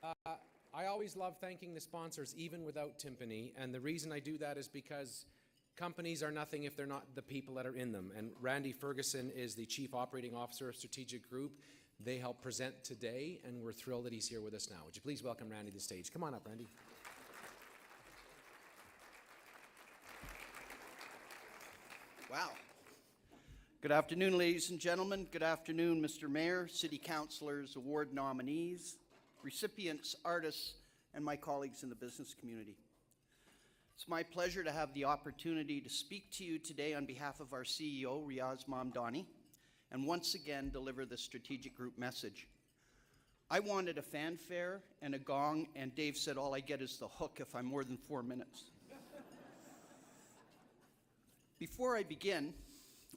I always love thanking the sponsors, even without timpani, and the reason I do that is because companies are nothing if they're not the people that are in them. And Randy Ferguson is the Chief Operating Officer of Strategic Group. They help present today, and we're thrilled that he's here with us now. Would you please welcome Randy to the stage? Come on up, Randy. Wow. Good afternoon, ladies and gentlemen. Good afternoon, Mr. Mayor, City Councillors, award nominees, recipients, artists, and my colleagues in the business community. It's my pleasure to have the opportunity to speak to you today on behalf of our CEO, Riaz Mamdani, and once again deliver the Strategic Group message. I wanted a fanfare and a gong, and Dave said all I get is the hook if I'm more than 4 minutes. Before I begin,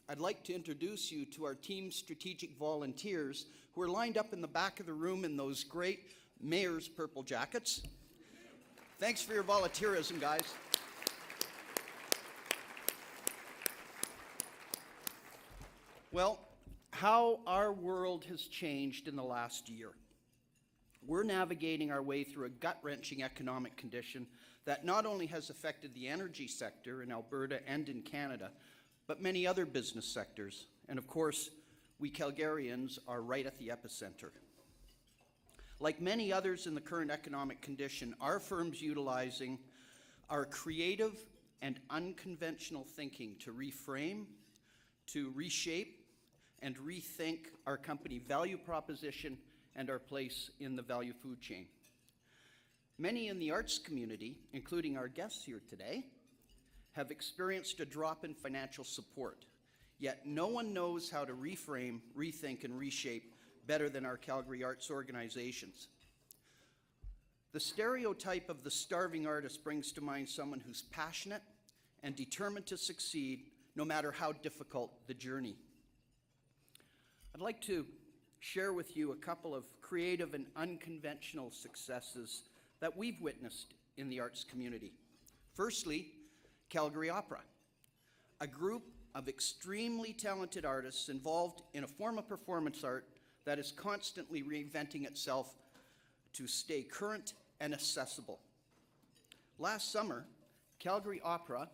I'd like to introduce you to our team strategic volunteers who are lined up in the back of the room in those great mayor's purple jackets. Thanks for your volunteerism, guys. Well, how our world has changed in the last year. We're navigating our way through a gut-wrenching economic condition that not only has affected the energy sector in Alberta and in Canada, but many other business sectors. And of course, we Calgarians are right at the epicenter. Like many others in the current economic condition, our firm's utilizing our creative and unconventional thinking to reframe, to reshape, and rethink our company value proposition and our place in the value food chain. Many in the arts community, including our guests here today, have experienced a drop in financial support, yet no one knows how to reframe, rethink, and reshape better than our Calgary arts organizations. The stereotype of the starving artist brings to mind someone who's passionate and determined to succeed no matter how difficult the journey. I'd like to share with you a couple of creative and unconventional successes that we've witnessed in the arts community. Firstly, Calgary Opera, a group of extremely talented artists involved in a form of performance art that is constantly reinventing itself to stay current and accessible. Last summer, Calgary Opera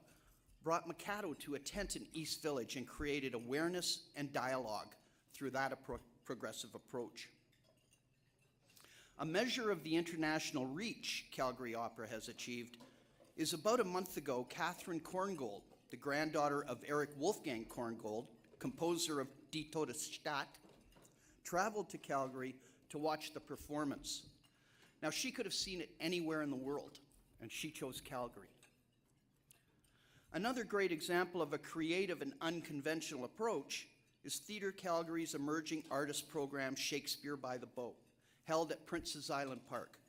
brought Mikado to a tent in East Village and created awareness and dialogue through that progressive approach. A measure of the international reach Calgary Opera has achieved is about a month ago, Catherine Korngold, the granddaughter of Eric Wolfgang Korngold, composer of Die Todesstadt, traveled to Calgary to watch the performance. Now, she could have seen it anywhere in the world, and she chose Calgary. Another great example of a creative and unconventional approach is Theatre Calgary's emerging artist program, Shakespeare by the Bow, held at Prince's Island Park.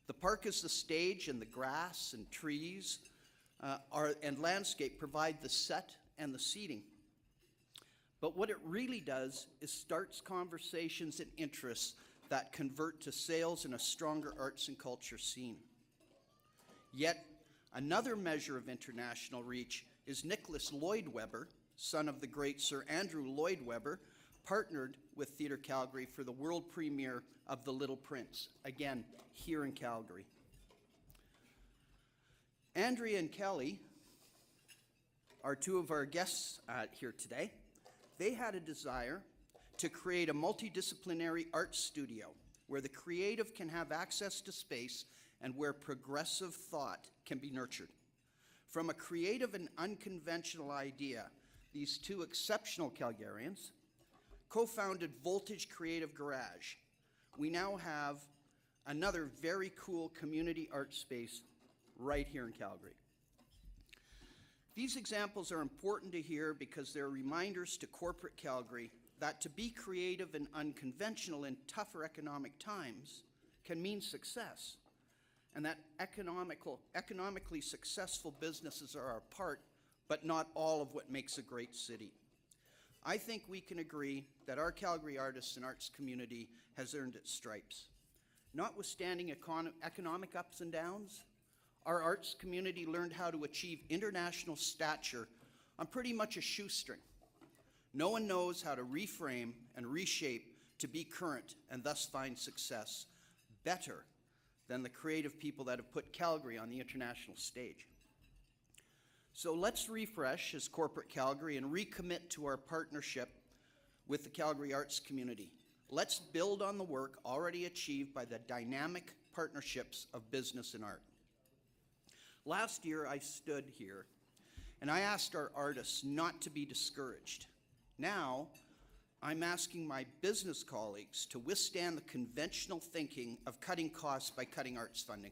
The park is the stage, and the grass and trees and landscape provide the set and the seating. But what it really does is starts conversations and interests that convert to sales in a stronger arts and culture scene. Yet, another measure of international reach is Nicholas Lloyd Webber, son of the great Sir Andrew Lloyd Webber, partnered with Theatre Calgary for the world premiere of The Little Prince, again, here in Calgary. Andrea and Kelly are two of our guests here today. They had a desire to create a multidisciplinary art studio where the creative can have access to space and where progressive thought can be nurtured. From a creative and unconventional idea, these two exceptional Calgarians co-founded Voltage Creative Garage. We now have another very cool community art space right here in Calgary. These examples are important to hear because they're reminders to corporate Calgary that to be creative and unconventional in tougher economic times can mean success, and that economically successful businesses are a part, but not all of what makes a great city. I think we can agree that our Calgary artists and arts community has earned its stripes. Notwithstanding economic ups and downs, our arts community learned how to achieve international stature on pretty much a shoestring. No one knows how to reframe and reshape to be current and thus find success better than the creative people that have put Calgary on the international stage. So let's refresh as Corporate Calgary and recommit to our partnership with the Calgary arts community. Let's build on the work already achieved by the dynamic partnerships of business and art. Last year, I stood here and I asked our artists not to be discouraged. Now, I'm asking my business colleagues to withstand the conventional thinking of cutting costs by cutting arts funding.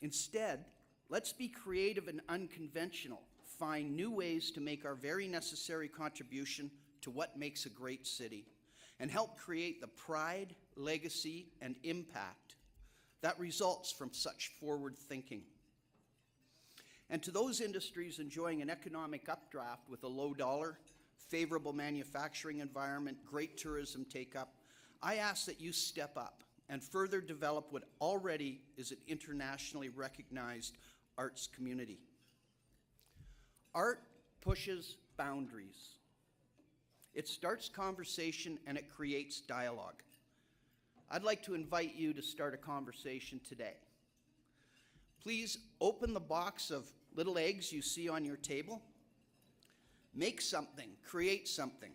Instead, let's be creative and unconventional, find new ways to make our very necessary contribution to what makes a great city, and help create the pride, legacy, and impact that results from such forward thinking. And to those industries enjoying an economic updraft with a low dollar, favorable manufacturing environment, great tourism take-up, I ask that you step up and further develop what already is an internationally recognized arts community. Art pushes boundaries. It starts conversation and it creates dialogue. I'd like to invite you to start a conversation today. Please open the box of little eggs you see on your table. Make something, create something.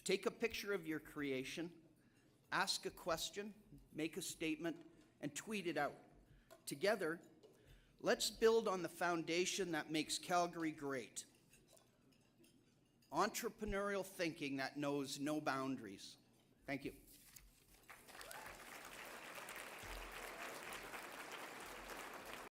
Take a picture of your creation, ask a question, make a statement, and tweet it out. Together, let's build on the foundation that makes Calgary great. Entrepreneurial thinking that knows no boundaries. Thank you.